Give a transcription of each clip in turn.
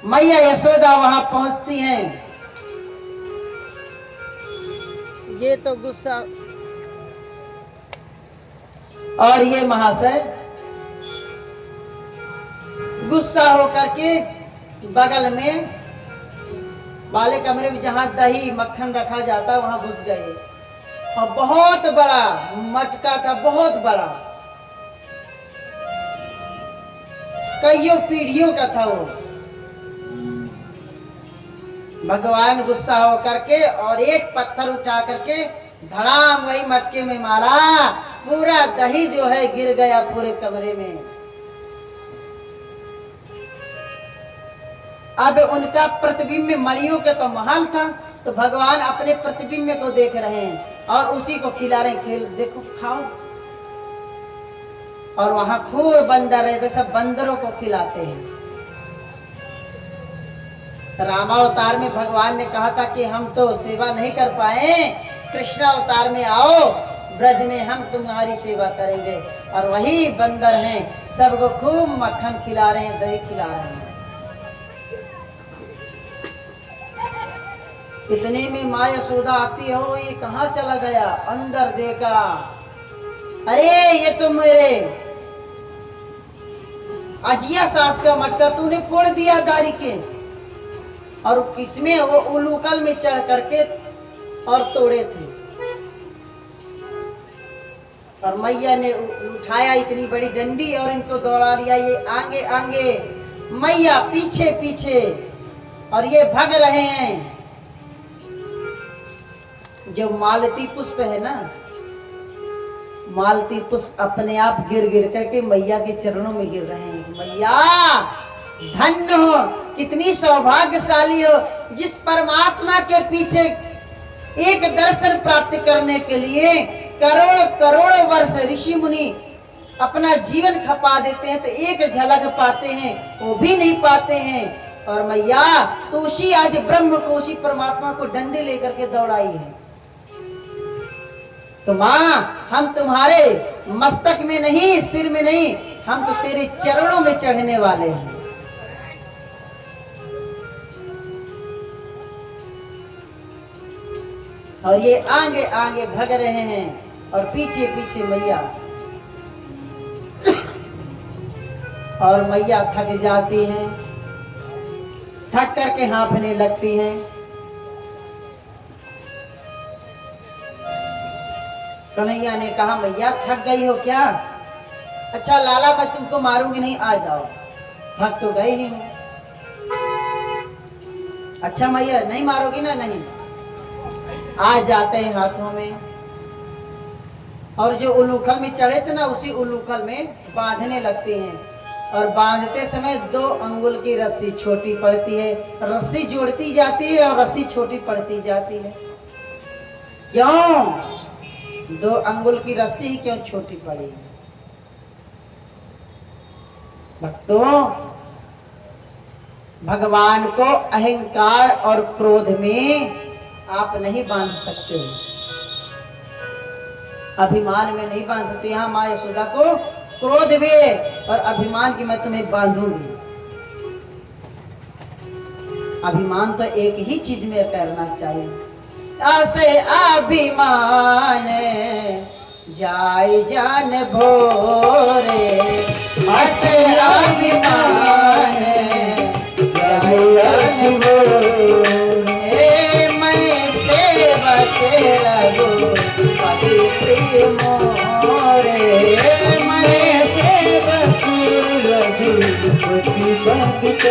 मैया यशोदा वहां पहुंचती हैं। ये तो गुस्सा, और ये महाशय गुस्सा होकर के बगल में वाले कमरे में जहां दही मक्खन रखा जाता वहां घुस गए, और बहुत बड़ा मटका था, बहुत बड़ा, कईयों पीढ़ियों का था वो। भगवान गुस्सा होकर के और एक पत्थर उठा करके धड़ाम वही मटके में मारा, पूरा दही जो है गिर गया पूरे कमरे में। अब उनका प्रतिबिंब में मणियों का तो महल था, तो भगवान अपने प्रतिबिंब को देख रहे हैं और उसी को खिला रहे हैं, खेल देखो खाओ। और वहां खूब बंदर रहते, सब बंदरों को खिलाते हैं। रामावतार में भगवान ने कहा था कि हम तो सेवा नहीं कर पाए, कृष्णावतार में आओ ब्रज में हम तुम्हारी सेवा करेंगे। और वही बंदर हैं, सबको खूब मक्खन खिला रहे हैं, दही खिला रहे हैं। इतने में माँ यशोदा आती है, हो ये कहाँ चला गया, अंदर देखा, अरे ये तो मेरे अजिया सास का मटका तूने फोड़ दिया दारी के, और किसमें वो उलूकल में चढ़ करके और तोड़े थे। और मैया ने उठाया इतनी बड़ी डंडी और इनको दौड़ा लिया, ये आगे आगे मैया पीछे पीछे, और ये भाग रहे हैं। जो मालती पुष्प है ना, मालती पुष्प अपने आप गिर गिर करके मैया के चरणों में गिर रहे हैं। मैया धन्य हो, कितनी सौभाग्यशाली हो, जिस परमात्मा के पीछे एक दर्शन प्राप्त करने के लिए करोड़ों करोड़ों वर्ष ऋषि मुनि अपना जीवन खपा देते हैं, तो एक झलक पाते हैं, वो भी नहीं पाते हैं। और मैया तो उसी आज ब्रह्म को, उसी परमात्मा को डंडे लेकर के दौड़ाई है। तो माँ हम तुम्हारे मस्तक में नहीं, सिर में नहीं, हम तो तेरे चरणों में चढ़ने वाले हैं। और ये आगे आगे भाग रहे हैं और पीछे पीछे मैया। और मैया थक जाती हैं, थक करके हाँफने लगती हैं। कन्हैया ने कहा मैया थक गई हो क्या? अच्छा लाला मैं तुमको मारूंगी नहीं, आ जाओ, थक तो गई ही हूं। अच्छा मैया नहीं मारोगी ना? नहीं। आ जाते हैं हाथों में, और जो उलूखल में चढ़े थे ना, उसी उलूखल में बांधने लगती हैं। और बांधते समय 2 अंगुल की रस्सी छोटी पड़ती है, रस्सी जोड़ती जाती है और रस्सी छोटी पड़ती जाती है। क्यों? 2 अंगुल की रस्सी ही क्यों छोटी पड़ी? भक्तों, भगवान को अहंकार और क्रोध में आप नहीं बांध सकते, अभिमान में नहीं बांध सकते। यहाँ माँ यशोदा को क्रोध में और अभिमान की मैं तुम्हें बांधूंगी। अभिमान तो एक ही चीज में करना चाहिए, ऐसे अभिमान जाय जान भोरे, ऐसे अभिमान जाय जान भोरे, मैं सेवक लगो पति प्रिय मोरे, मैं सेवक लगो पति भक्त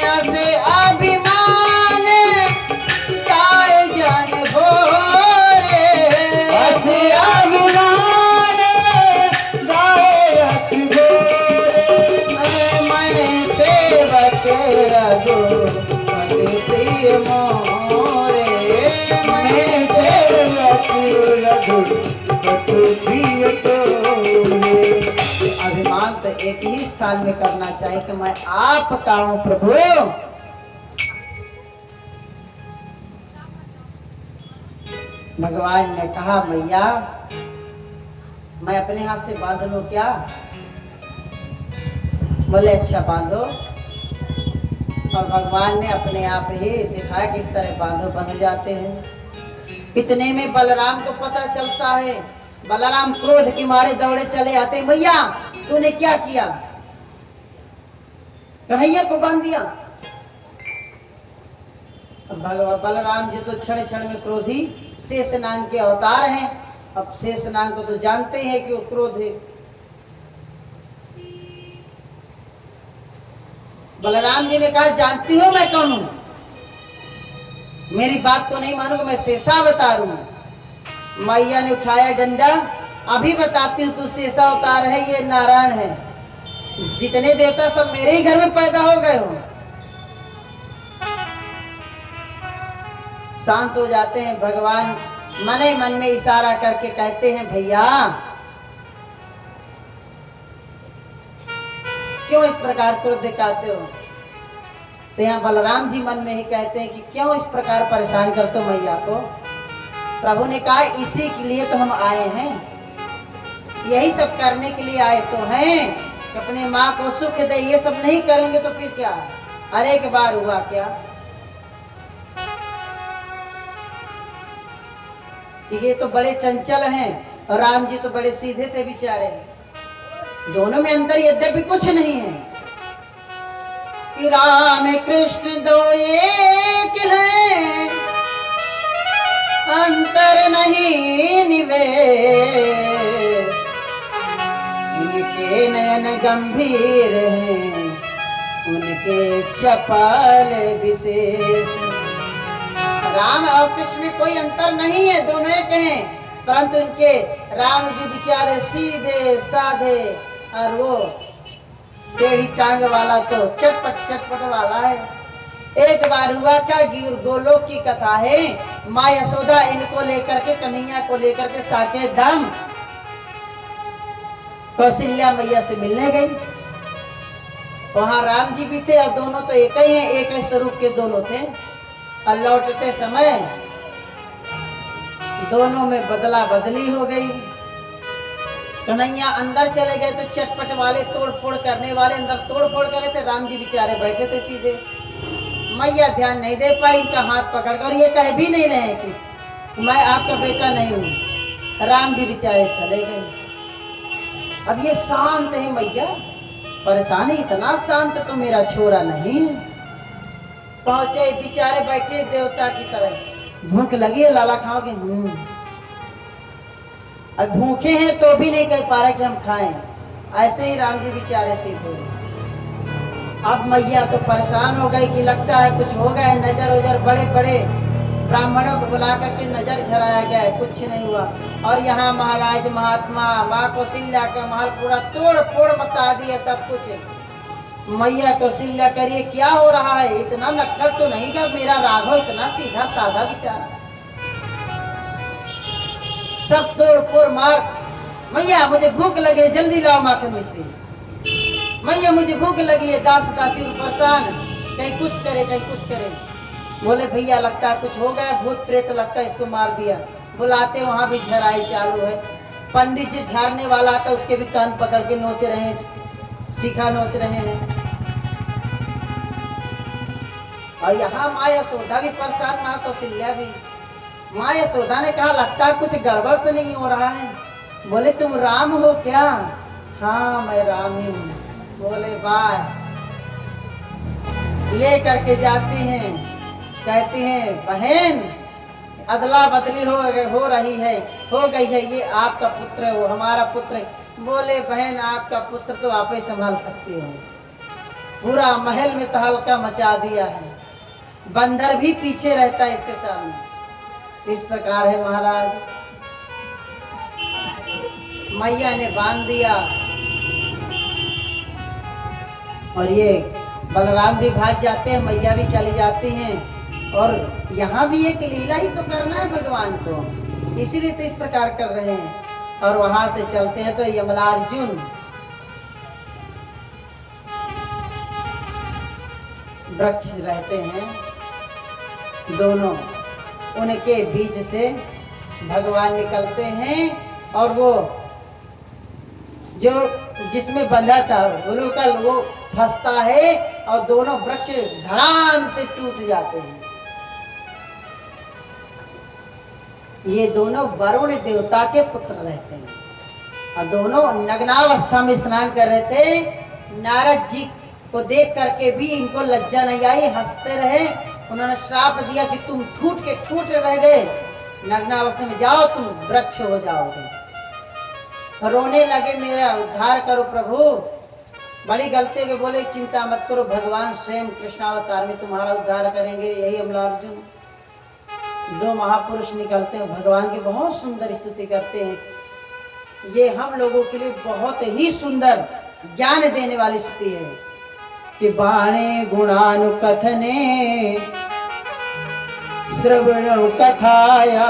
ऐसे अभिमान जाय जान भोरे, ऐसे अभिमान जाय जान भोरे, मैं सेवक लगो पति प्रिय मोरे, मैं सेवक लगो पति प्रिय तोरे। अभिमान तो एक ही स्थान में करना चाहिए कि मैं आपका हूं प्रभु। भगवान ने कहा मैया मैं अपने हाथ से बांध लूं क्या? बोले अच्छा बांधो। और भगवान ने अपने आप ही दिखाया किस तरह बांधो बन जाते हैं। इतने में बलराम को पता चलता है। बलराम क्रोध के मारे दौड़े चले आते, मैया तूने क्या किया, कन्हैया को बांध दिया। बलराम जी तो क्षण क्षण में क्रोधी शेषनाग के अवतार हैं। अब शेषनाग को तो जानते हैं कि वो क्रोध है। बलराम जी ने कहा, जानती हो मैं कौन हूं, मेरी बात को नहीं मानोगे, मैं शेषावतार हूं। मैया ने उठाया डंडा, अभी बताती हूँ तू शेषावतार है, ये नारायण है, जितने देवता सब मेरे ही घर में पैदा हो गए हो। शांत हो जाते हैं। भगवान मन ही मन में इशारा करके कहते हैं, भैया क्यों इस प्रकार क्रोध दिखाते हो। तो यहाँ बलराम जी मन में ही कहते हैं कि क्यों इस प्रकार परेशान करते हो मैया को। प्रभु ने कहा, इसी के लिए तो हम आए हैं, यही सब करने के लिए आए तो हैं कि अपने माँ को सुख दे। ये सब नहीं करेंगे तो फिर क्या, अरे एक बार हुआ क्या कि ये तो बड़े चंचल हैं और राम जी तो बड़े सीधे थे बेचारे। दोनों में अंतर यद्यपि कुछ नहीं है कि राम कृष्ण दो एक हैं, अंतर नहीं निवे, इनके नयन गंभीर हैं, उनके चपल विशेष। राम और कृष्ण में कोई अंतर नहीं है, दोनों एक हैं, परंतु उनके राम जी बेचारे सीधे साधे और वो टेढ़ी टांग वाला तो चटपट चटपट वाला है। एक बार हुआ क्या, गोलोक की कथा है, माँ यशोदा इनको लेकर के, कन्हैया को लेकर के साकेत धाम कौशल्या मैया से मिलने गई। वहां राम जी भी थे और दोनों तो एक ही हैं, एक ही स्वरूप के दोनों थे। और लौटते समय दोनों में बदला बदली हो गई। कन्हैया अंदर चले गए तो चटपट वाले तोड़ फोड़ करने वाले अंदर तोड़ फोड़ कर रहे थे, राम जी बेचारे बैठे थे सीधे। मैया ध्यान नहीं दे पाई, इनका हाथ पकड़कर, ये कह भी नहीं रहे कि मैं आपका बेटा नहीं हूँ। राम जी बेचारे चले गए। अब ये शांत है मैया, परेशानी इतना शांत तो मेरा छोरा नहीं है। पहुंचे बेचारे बैठे देवता की तरह, भूख लगी है लाला खाओगे। अब भूखे हैं तो भी नहीं कह पा रहे कि हम खाएं। ऐसे ही राम जी बेचारे सीधे। अब मैया तो परेशान हो गई कि लगता है कुछ हो गया। नजर उजर बड़े बड़े ब्राह्मणों को बुला करके नजर झराया गया, कुछ नहीं हुआ। और यहाँ महाराज महात्मा माँ कौशल्या का महल पूरा तोड़ फोड़ मचा दिया सब कुछ। मैया कौशल्या करिए क्या हो रहा है, इतना नटखट तो नहीं, क्या मेरा राघव इतना सीधा साधा बेचारा, सब तोड़ फोड़ मार। मैया मुझे भूख लगी है, जल्दी लाओ माखन मिश्री। मैया मुझे भूख लगी है, दास दासी परेशान, कहीं कुछ करे कहीं कुछ करे। बोले भैया लगता है कुछ हो गया, भूत प्रेत लगता है इसको मार दिया। बुलाते वहाँ भी झराई चालू है। पंडित जी झाड़ने वाला था, उसके भी कान पकड़ के नोच रहे हैं, शिखा नोच रहे हैं। और यहाँ माँ यशोदा भी परेशान, माँ कौशल्या भी। माँ यशोदा ने कहा लगता है कुछ गड़बड़ तो नहीं हो रहा है। बोले तुम राम हो क्या? हाँ मैं राम ही हूँ। बोले वाह। ले करके जाती हैं, कहती हैं बहन अदला बदली हो रही है, हो गई है, ये आपका पुत्र है, वो हमारा पुत्र है। बोले बहन आपका पुत्र तो आप ही संभाल सकती हो, पूरा महल में तहलका मचा दिया है, बंदर भी पीछे रहता है इसके सामने। इस प्रकार है महाराज। मैया ने बांध दिया और ये बलराम भी भाग जाते हैं, मैया भी चली जाती हैं। और यहाँ भी एक लीला ही तो करना है भगवान को, इसीलिए तो इस प्रकार कर रहे हैं। और वहां से चलते हैं तो यमलार्जुन वृक्ष रहते हैं दोनों, उनके बीच से भगवान निकलते हैं। और वो जो जिसमें बंधा था गुरु का वो फंसता है और दोनों वृक्ष धड़ाम से टूट जाते हैं। ये दोनों वरुण देवता के पुत्र रहते हैं और दोनों नग्नावस्था में स्नान कर रहे थे। नारद जी को देख करके भी इनको लज्जा नहीं आई, हंसते रहे। उन्होंने श्राप दिया कि तुम ठूठ रह गए, नग्नावस्था में जाओ, तुम वृक्ष हो जाओगे। रोने लगे, मेरा उद्धार करो प्रभु। बड़ी गलती के बोले चिंता मत करो, भगवान स्वयं कृष्णावतार में तुम्हारा उद्धार करेंगे। यही अमलार्जुन दो महापुरुष निकलते हैं, भगवान की बहुत सुंदर स्तुति करते हैं। ये हम लोगों के लिए बहुत ही सुंदर ज्ञान देने वाली स्तुति है कि बाणे गुणानुकथने श्रवण कथाया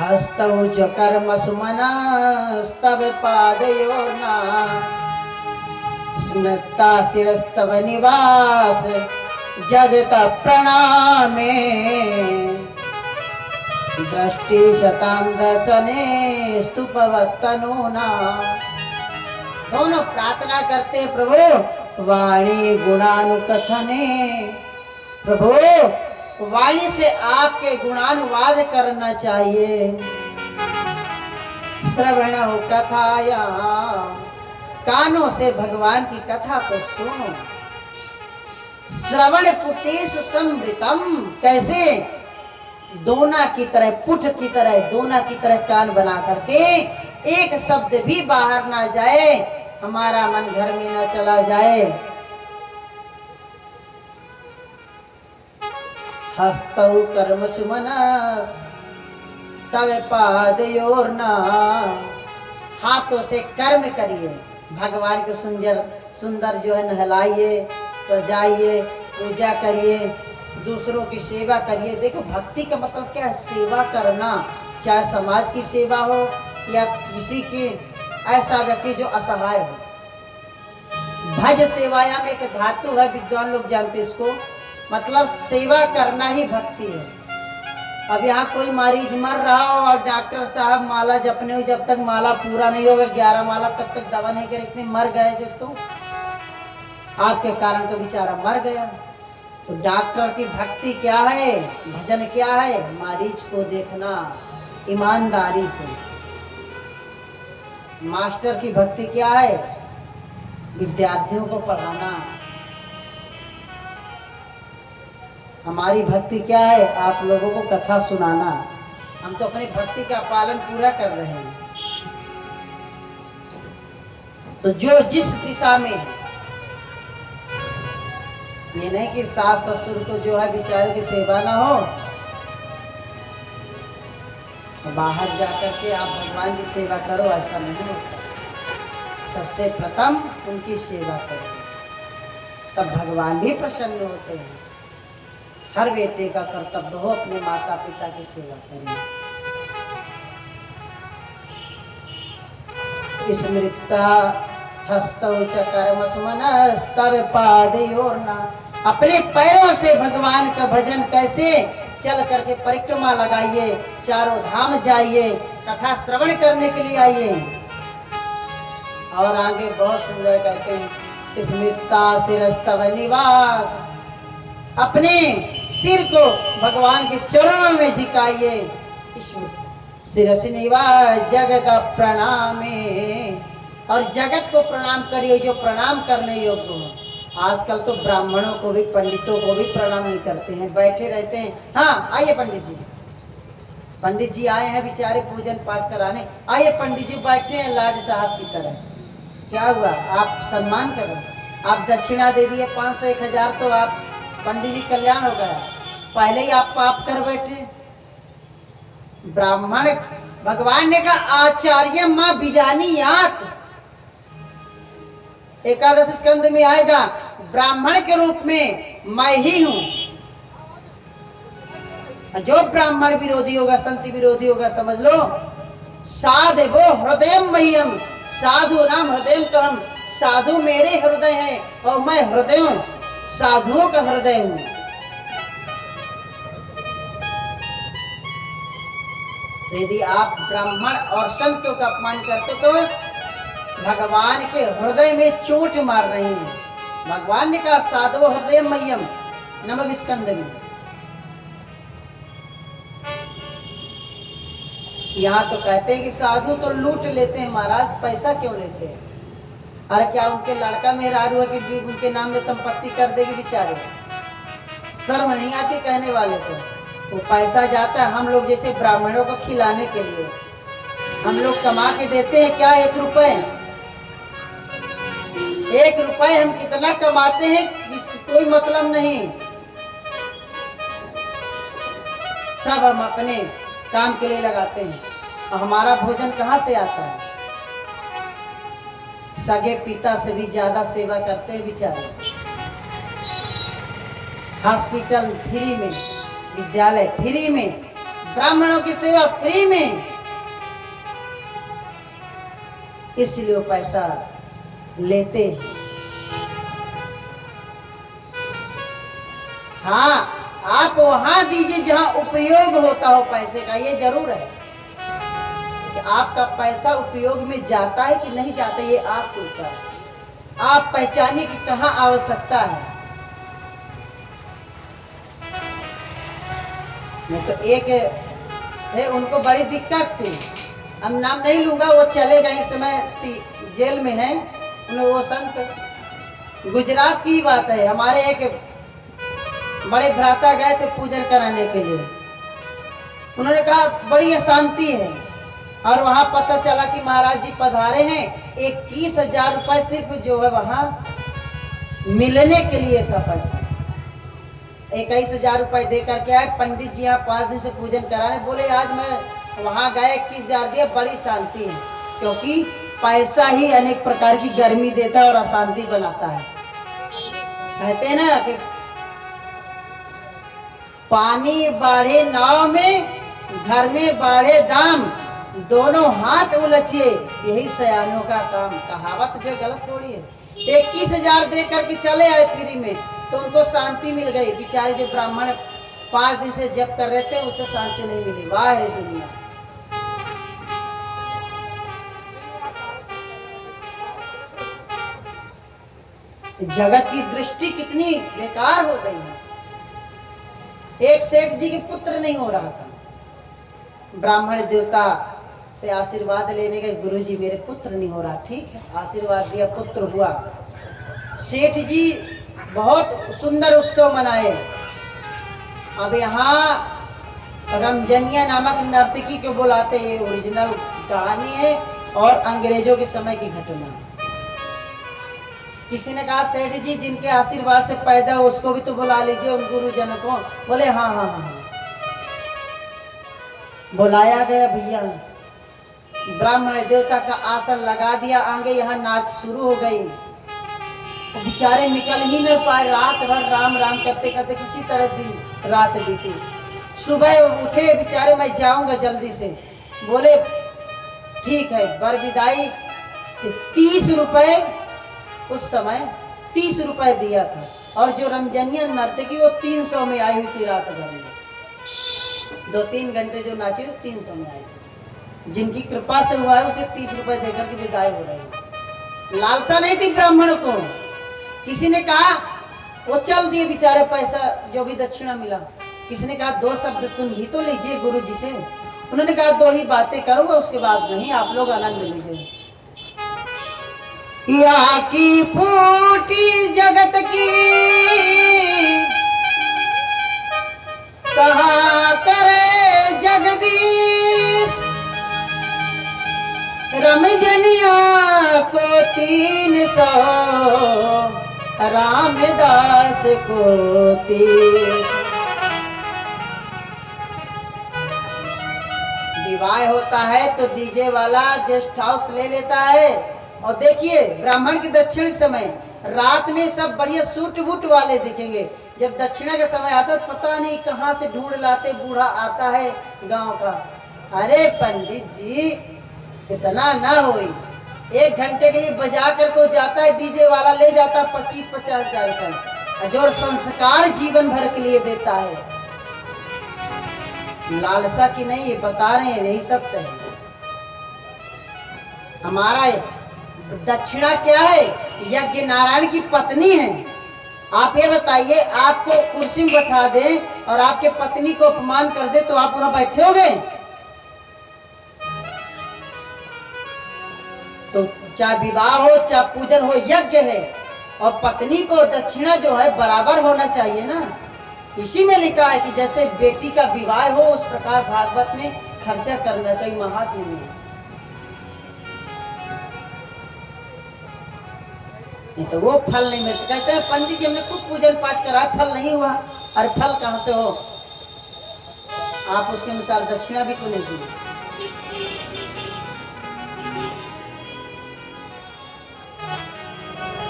हस्तौ च कर्म सुमनस्तव पादयोर्ना स्मृता शिरस्तव निवास जगत प्रणामे दृष्टि शताम दर्शने स्तुपवत्तनूना। दोनों प्रार्थना करते प्रभु वाणी गुणानुकथने, प्रभु वाणी से आपके गुणानुवाद करना चाहिए। श्रवण कथाया, कानों से भगवान की कथा को सुनो। श्रवण पुटेषु समृतम, कैसे दोना की तरह, पुट की तरह, दोना की तरह कान बना करके एक शब्द भी बाहर ना जाए, हमारा मन घर में ना चला जाए। हस्तौ कर्म सुमनस तव पादयोर्ना, हाथों से कर्म करिए, भगवान को सुंदर सुंदर जो है नहलाइए, सजाइए, पूजा करिए, दूसरों की सेवा करिए। देखो भक्ति का मतलब क्या है, सेवा करना, चाहे समाज की सेवा हो या किसी की ऐसा व्यक्ति जो असहाय हो। भज सेवायाम एक धातु है, विद्वान लोग जानते इसको, मतलब सेवा करना ही भक्ति है। अब यहाँ कोई मरीज मर रहा हो और डॉक्टर साहब माला जपने हो, जब तक माला पूरा नहीं होगा 11 माला तब तक दवा नहीं करे, इतने मर गए जब तो आपके कारण तो बेचारा मर गया। तो डॉक्टर की भक्ति क्या है, भजन क्या है, मरीज को देखना ईमानदारी से। मास्टर की भक्ति क्या है, विद्यार्थियों को पढ़ाना। हमारी भक्ति क्या है, आप लोगों को कथा सुनाना। हम तो अपनी भक्ति का पालन पूरा कर रहे हैं। तो जो जिस दिशा में है, ये नहीं कि सास ससुर को जो है बेचारे की सेवा ना हो, बाहर जाकर के आप भगवान की सेवा करो, ऐसा नहीं होता। सबसे प्रथम उनकी सेवा करो, तब भगवान भी प्रसन्न होते हैं। हर बेटे का कर्तव्य हो अपने माता पिता की सेवा करें। स्मृता हस्तौ च कर्म सुमनस्तव पादयोर्ना, अपने पैरों से भगवान का भजन कैसे, चल करके परिक्रमा लगाइए, चारों धाम जाइए, कथा श्रवण करने के लिए आइए। और आगे बहुत सुंदर कहते हैं, स्मृता शिरस्तव निवास, अपने सिर को भगवान के चरणों में झुकाइए। शिरस निवास जगत प्रणामे, और जगत को प्रणाम करिए जो प्रणाम करने योग्य हो। आजकल तो ब्राह्मणों को भी, पंडितों को भी प्रणाम नहीं करते हैं, बैठे रहते हैं। हाँ आइए पंडित जी, पंडित जी आए हैं बेचारे पूजन पाठ कराने, आइए पंडित जी बैठे हैं लाड साहब की तरह। क्या हुआ, आप सम्मान करो, आप दक्षिणा दे दिए 500 1000 तो आप पंडित जी कल्याण हो गया। पहले ही आप पाप कर बैठे। ब्राह्मण, भगवान ने कहा आचार्य माँ बीजानीयात, एकादश स्कंद में आएगा, ब्राह्मण के रूप में मैं ही हूं। जो ब्राह्मण विरोधी होगा, संत विरोधी होगा, समझ लो साध वो हृदय मह्यम, साधु नाम हृदय तो हम, साधु मेरे हृदय हैं और मैं हृदय हूं, साधुओं का हृदय हूं। तो यदि आप ब्राह्मण और संतों का अपमान करते तो भगवान के हृदय में चोट मार रहे हैं। भगवान ने कहा साधो हृदय मह्यम नम विस्कंद में। यहाँ तो कहते हैं कि साधु तो लूट लेते हैं महाराज, पैसा क्यों लेते हैं? अरे क्या उनके लड़का मेहरारू है कि उनके नाम में संपत्ति कर देगी बेचारे? शर्म नहीं आती कहने वाले को? वो पैसा जाता है हम लोग जैसे ब्राह्मणों को खिलाने के लिए। हम लोग कमा के देते हैं क्या? 1 रुपए। 1 रुपए हम कितना कमाते हैं कोई मतलब नहीं। सब हम अपने काम के लिए लगाते हैं और हमारा भोजन कहाँ से आता है? सगे पिता से भी ज्यादा सेवा करते हैं बेचारे। हॉस्पिटल फ्री में, विद्यालय फ्री में, ब्राह्मणों की सेवा फ्री में, इसलिए वो पैसा लेते हैं। हाँ, आप वहां दीजिए जहां उपयोग होता हो पैसे का। ये जरूर है कि आपका पैसा उपयोग में जाता है कि नहीं जाता, ये आपके ऊपर है। आप पहचानिए कि कहाँ आवश्यकता है। नहीं तो एक है, उनको बड़ी दिक्कत थी, हम नाम नहीं लूंगा, वो चले गए, इस समय जेल में हैं। वो संत गुजरात की बात है। हमारे एक बड़े भ्राता गए थे पूजन कराने के लिए। उन्होंने कहा बड़ी अशांति है, और वहां पता चला कि महाराज जी पधारे हैं। 21,000 रुपए सिर्फ जो है वहां मिलने के लिए था पैसा। 21,000 रुपए दे करके आए। पंडित जी यहाँ 5 दिन से पूजन कराने। बोले आज मैं वहां गए 21,000 दिया, बड़ी शांति है। क्योंकि पैसा ही अनेक प्रकार की गर्मी देता है और अशांति बनाता है। कहते हैं ना कि पानी बाढ़े नाव में, घर में बाढ़े दाम, दोनों हाथ उलझिए, यही सयानों का काम। कहावत जो गलत थोड़ी है। 21,000 दे करके चले आए फ्री में, तो उनको शांति मिल गई। बेचारे जो ब्राह्मण 5 दिन से जप कर रहे थे, उसे शांति नहीं मिली। वाह रे दुनिया! जगत की दृष्टि कितनी बेकार हो गई है। एक सेठ जी के पुत्र नहीं हो रहा था। ब्राह्मण देवता से आशीर्वाद लेने गए, गुरुजी मेरे पुत्र नहीं हो रहा। ठीक है, आशीर्वाद दिया, पुत्र हुआ। सेठ जी बहुत सुंदर उत्सव मनाए। अब यहाँ रमजनिया नामक नर्तकी को बुलाते हैं। ओरिजिनल कहानी है और अंग्रेजों के समय की घटना। किसी ने कहा सेठ जी जिनके आशीर्वाद से पैदा हो उसको भी तो बुला लीजिए, उन गुरुजनों को। बोले हाँ हाँ हाँ। बुलाया गया भैया। ब्राह्मण देवता का आसन लगा दिया, आगे यहाँ नाच शुरू हो गई। तो बेचारे निकल ही न पाए। रात भर राम राम करते करते किसी तरह दिन रात बीती। सुबह उठे बेचारे, मैं जाऊंगा जल्दी से। बोले ठीक है। बर विदाई 30 रुपए, उस समय 30 रुपए दिया था। और जो रमजनिया नर्तकी वो 300 में आई हुई थी। रात भर में 2-3 घंटे जो नाची 300 में आई थी। जिनकी कृपा से हुआ है उसे 30 रुपए देकर के विदाई हो रही है। लालसा नहीं थी ब्राह्मण को। किसी ने कहा वो चल दिए बेचारे, पैसा जो भी दक्षिणा मिला। किसी ने कहा 2 शब्द सुन भी तो लीजिए गुरु जी से। उन्होंने कहा 2 ही बातें करूंगा, उसके बाद नहीं, आप लोग आनंद लीजिए। या की फूटी जगत की कहा करे जगदीश, रमजनिया को 300, रामदास को 30। विवाह होता है तो डीजे वाला गेस्ट हाउस ले लेता है। और देखिए ब्राह्मण की दक्षिण समय रात में सब बढ़िया सूट बूट वाले दिखेंगे। जब दक्षिणा का समय आता है पता नहीं कहाँ से ढूंढ लाते, बूढ़ा आता है गांव का। अरे पंडित जी इतना ना होई, 1 घंटे के लिए बजा कर को जाता है डीजे वाला, ले जाता 25-50 हजार रुपए, जो संस्कार जीवन भर के लिए देता है। लालसा की नहीं, ये बता रहे हैं, यही सत्य है। हमारा दक्षिणा क्या है? यज्ञ नारायण की पत्नी है। आप ये बताइए, आपको कुर्सी में बैठा दे और आपके पत्नी को अपमान कर दे तो आप वहां बैठोगे? तो चाहे विवाह हो चाहे पूजन हो, यज्ञ है और पत्नी को दक्षिणा जो है बराबर होना चाहिए ना। इसी में लिखा है कि जैसे बेटी का विवाह हो उस प्रकार भागवत में खर्चा करना चाहिए, महात्म्य में। नहीं तो वो फल नहीं मिलता। कहते हैं पंडित जी हमने खूब पूजन पाठ करा, फल नहीं हुआ। अरे फल कहाँ से हो? आप उसके अनुसार दक्षिणा भी तो नहीं दी।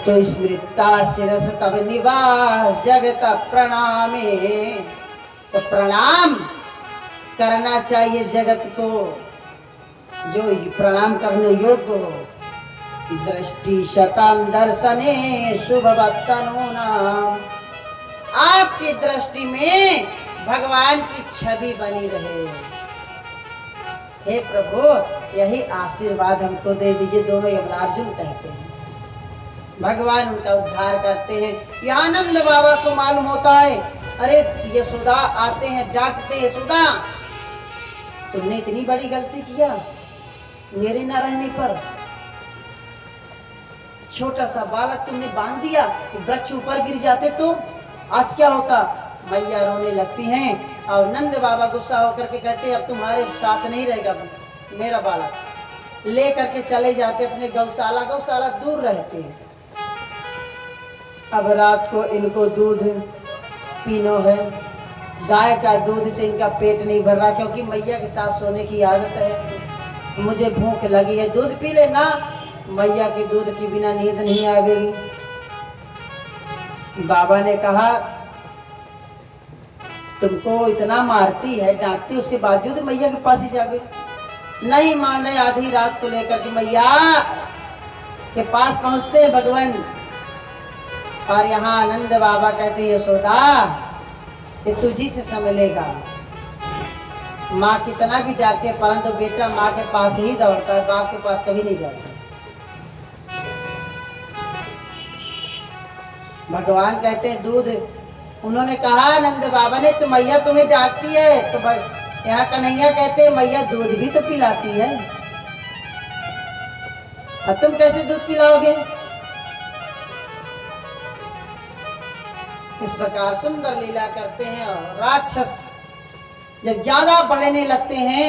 तो स्मृता शिरस तब निवास जगत प्रणामे। तो प्रणाम करना चाहिए जगत को जो प्रणाम करने योग्य हो। दृष्टि शतम दर्शने शुभ नाम। आपकी दृष्टि में भगवान की छवि बनी रहे। हे प्रभु, यही आशीर्वाद हमको दे दीजिए। दोनों यमराजुन कहते हैं। भगवान उनका उद्धार करते हैं। यहाँ नंद बाबा को मालूम होता है, अरे यशोदा आते हैं, डांटते, यशोदा तुमने इतनी बड़ी गलती किया मेरे न रहने पर। छोटा सा बालक तुमने बांध दिया, वृक्ष ऊपर गिर जाते तो आज क्या होता? मैया रोने लगती हैं और नंद बाबा गुस्सा होकर के कहते अब तुम्हारे साथ नहीं रहेगा मेरा बालक। ले करके चले जाते अपने गौशाला। गौशाला दूर रहते हैं। अब रात को इनको दूध पीना है। गाय का दूध से इनका पेट नहीं भर रहा, क्योंकि मैया के साथ सोने की आदत है। मुझे भूख लगी है, दूध पी लेना। मैया के दूध के बिना नींद नहीं आवेगी। बाबा ने कहा तुमको इतना मारती है, डांटती, उसके बावजूद मैया के पास ही जाओगे? नहीं मान रहे। आधी रात को लेकर के मैया के पास पहुंचते हैं भगवान। और यहाँ आनंद बाबा कहते हैं यशोदा कि तुझी से संभलेगा। माँ कितना भी डांटे परंतु बेटा माँ के पास ही दौड़ता है, बाप के पास कभी नहीं जाता। भगवान कहते हैं दूध। उन्होंने कहा नंद बाबा ने तो मैया तुम्हें डांटती है, तो यहाँ कन्हैया कहते हैं मैया दूध भी तो पिलाती है, और तुम कैसे दूध पिलाओगे? इस प्रकार सुंदर लीला करते हैं। और राक्षस जब ज्यादा बढ़ने लगते हैं